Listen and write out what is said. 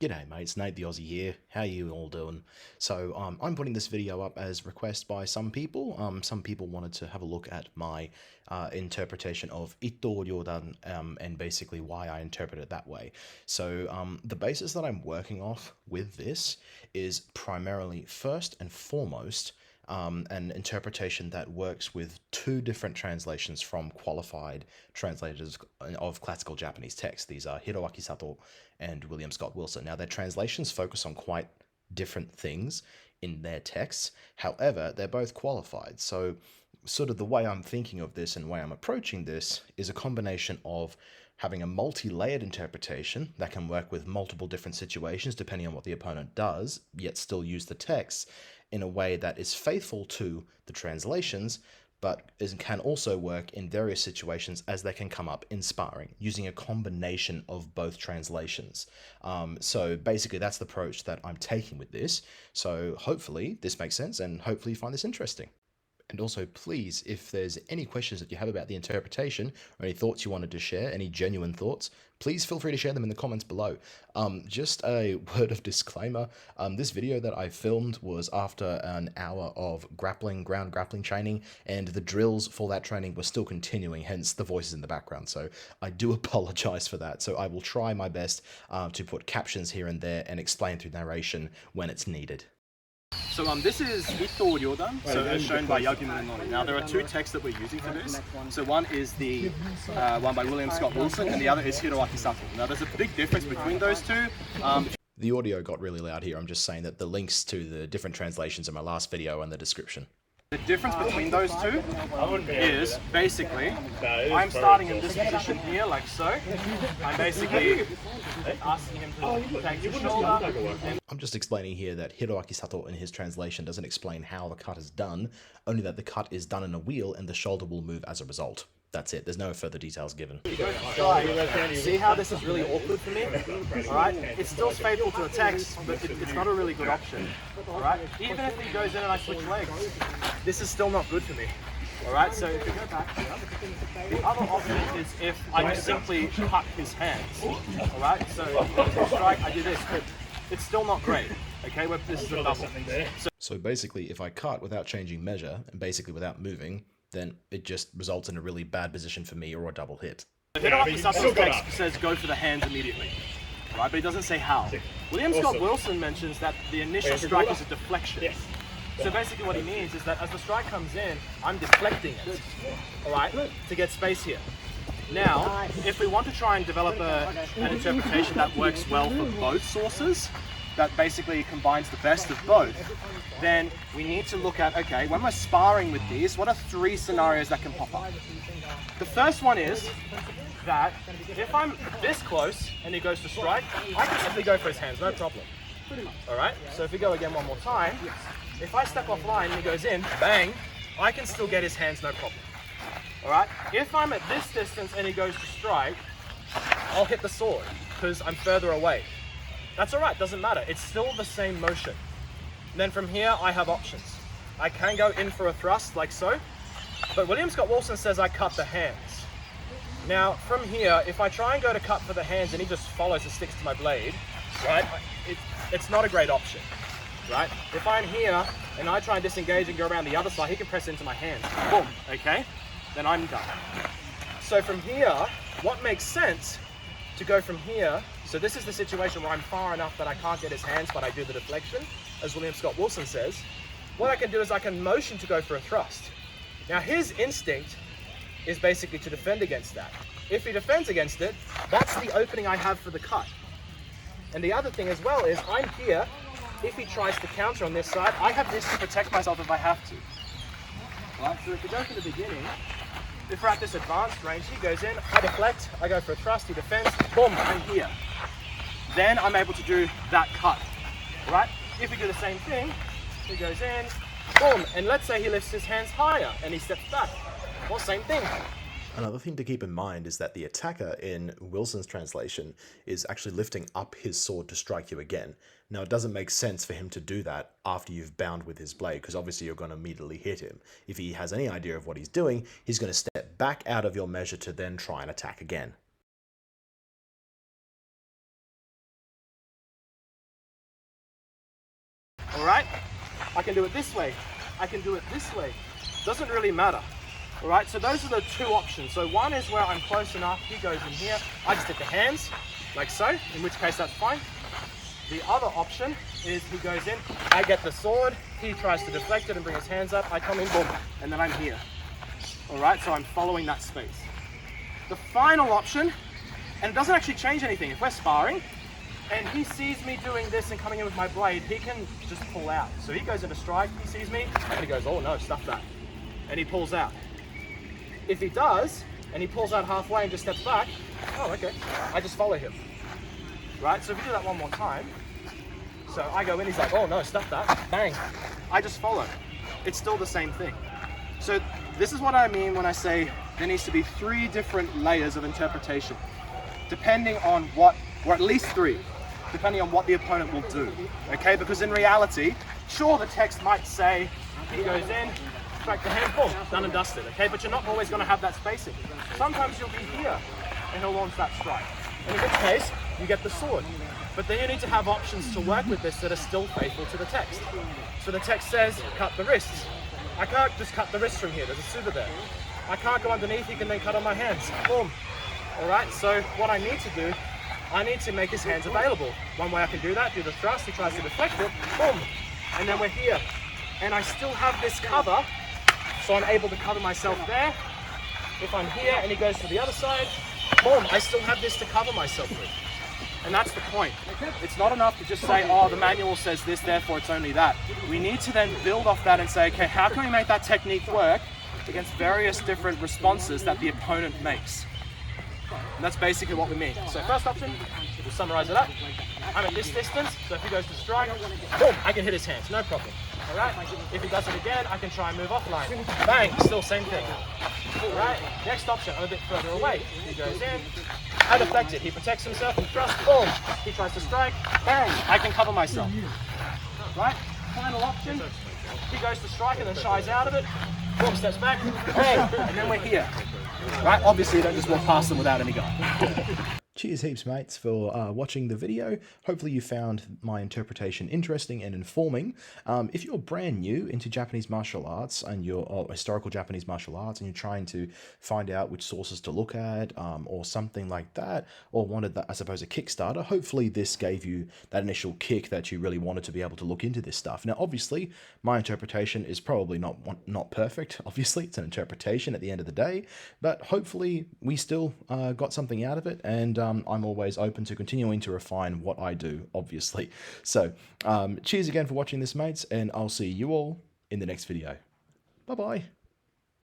G'day mates, Nate the Aussie here. How you all doing? So I'm putting this video up as request by some people. Some people wanted to have a look at my interpretation of Itto Ryodan and basically why I interpret it that way. So the basis that I'm working off with this is primarily first and foremost an interpretation that works with two different translations from qualified translators of classical Japanese text. These are Hiroaki Sato and William Scott Wilson. Now, their translations focus on quite different things in their texts. However, they're both qualified. So, sort of the way I'm thinking of this and way I'm approaching this is a combination of having a multi-layered interpretation that can work with multiple different situations depending on what the opponent does, yet still use the text in a way that is faithful to the translations, but can also work in various situations as they can come up in sparring, using a combination of both translations. So basically that's the approach that I'm taking with this. So hopefully this makes sense and hopefully you find this interesting. And also, please, if there's any questions that you have about the interpretation or any thoughts you wanted to share, any genuine thoughts, please feel free to share them in the comments below. Just a word of disclaimer, this video that I filmed was after an hour of ground grappling training, and the drills for that training were still continuing, hence the voices in the background. So I do apologize for that. So I will try my best to put captions here and there and explain through narration when it's needed. So this is Itto Ryodan, so as shown by Yagi Munenori. Now there are two texts that we're using for this. So one is the one by William Scott Wilson and the other is Hiroaki Sato. Now there's a big difference between those two. The audio got really loud here. I'm just saying that the links to the different translations in my last video are in the description. The difference between those two is basically, I'm starting in this position here, like so. I'm basically asking him to take the shoulder. I'm just explaining here that Hiroaki Sato in his translation doesn't explain how the cut is done, only that the cut is done in a wheel and the shoulder will move as a result. That's it. There's no further details given. See how this is really awkward for me? Alright? It's still faithful to the text, but it's not a really good option. Alright? Even if he goes in and I switch legs, this is still not good for me. Alright? So if we go back here, the other option is if I just simply cut his hands. Alright? So if I strike, I do this, but it's still not great. Okay? Well, this is a double. So basically, if I cut without changing measure, and basically without moving, then it just results in a really bad position for me or a double hit. Hiroaki Sato's text says go for the hands immediately, right? But he doesn't say how. William Scott Wilson mentions that the initial strike is a deflection. So basically what he means is that as the strike comes in, I'm deflecting it, all right, to get space here. Now, if we want to try and develop an interpretation that works well for both sources, that basically combines the best of both, then we need to look at, okay, when we're sparring with these, what are three scenarios that can pop up? The first one is that if I'm this close and he goes to strike, I can simply go for his hands, no problem. All right, so if we go again one more time, if I step offline and he goes in, bang, I can still get his hands, no problem. All right, if I'm at this distance and he goes to strike, I'll hit the sword because I'm further away. That's all right, doesn't matter. It's still the same motion. And then from here, I have options. I can go in for a thrust like so, but William Scott Wilson says I cut the hands. Now, from here, if I try and go to cut for the hands and he just follows and sticks to my blade, right, it's not a great option, right? If I'm here and I try and disengage and go around the other side, he can press into my hands. Boom, okay? Then I'm done. So from here, what makes sense to go from here, so this is the situation where I'm far enough that I can't get his hands, but I do the deflection, as William Scott Wilson says. What I can do is I can motion to go for a thrust. Now his instinct is basically to defend against that. If he defends against it, that's the opening I have for the cut. And the other thing as well is I'm here. If he tries to counter on this side, I have this to protect myself if I have to. Right, so if we go from the beginning, if we're at this advanced range, he goes in, I deflect, I go for a thrust, he defends, boom, I'm here. Then I'm able to do that cut, right? If we do the same thing, he goes in, boom, and let's say he lifts his hands higher and he steps back. Well, same thing. Another thing to keep in mind is that the attacker in Wilson's translation is actually lifting up his sword to strike you again. Now, it doesn't make sense for him to do that after you've bound with his blade, because obviously you're going to immediately hit him. If he has any idea of what he's doing, he's going to step back out of your measure to then try and attack again. all right? I can do it this way. I can do it this way. Doesn't really matter, all right? So those are the two options. So one is where I'm close enough, he goes in here, I just hit the hands, like so, in which case that's fine. The other option is he goes in, I get the sword, he tries to deflect it and bring his hands up, I come in, boom, and then I'm here. All right, so I'm following that space. The final option, and it doesn't actually change anything, if we're sparring, and he sees me doing this and coming in with my blade, he can just pull out. So he goes into strike, he sees me, and he goes, oh no, stuff that. And he pulls out. If he does, and he pulls out halfway and just steps back, oh, okay, I just follow him. Right, so if we do that one more time, so I go in, he's like, oh no, stuff that, bang. I just follow. It's still the same thing. So this is what I mean when I say there needs to be 3 different layers of interpretation, depending on what, or at least 3, depending on what the opponent will do, okay? Because in reality, sure, the text might say, he goes in, strike the hand, boom, done and dusted, okay? But you're not always gonna have that spacing. Sometimes you'll be here, and he'll launch that strike. And in which case, you get the sword. But then you need to have options to work with this that are still faithful to the text. So the text says, cut the wrists. I can't just cut the wrists from here, there's a suva there. I can't go underneath, he can then cut on my hands, boom. All right, so what I need to do, I need to make his hands available. One way I can do that, do the thrust, he tries to deflect it, boom. And then we're here. And I still have this cover, so I'm able to cover myself there. If I'm here and he goes to the other side, boom, I still have this to cover myself with. And that's the point. It's not enough to just say, oh, the manual says this, therefore it's only that. We need to then build off that and say, okay, how can we make that technique work against various different responses that the opponent makes? And that's basically what we mean. So first option, we'll summarize it up. I'm at this distance, so if he goes to strike, boom, I can hit his hands, no problem. All right, if he does it again, I can try and move offline. Bang, still same thing. All right, next option, I'm a bit further away. He goes in, I deflect it, he protects himself and thrust, boom. He tries to strike, bang, I can cover myself. Right, final option, he goes to strike and then shies out of it, boom, steps back, bang, and then we're here. Right, obviously you don't just walk past them without any guard. Cheers heaps, mates, for watching the video. Hopefully you found my interpretation interesting and informing. If you're brand new into Japanese martial arts and you're historical Japanese martial arts and you're trying to find out which sources to look at or something like that, or wanted, that, I suppose, a Kickstarter, hopefully this gave you that initial kick that you really wanted to be able to look into this stuff. Now, obviously, my interpretation is probably not perfect. Obviously, it's an interpretation at the end of the day, but hopefully we still got something out of it, and I'm always open to continuing to refine what I do, obviously. So, cheers again for watching this, mates, and I'll see you all in the next video. Bye-bye.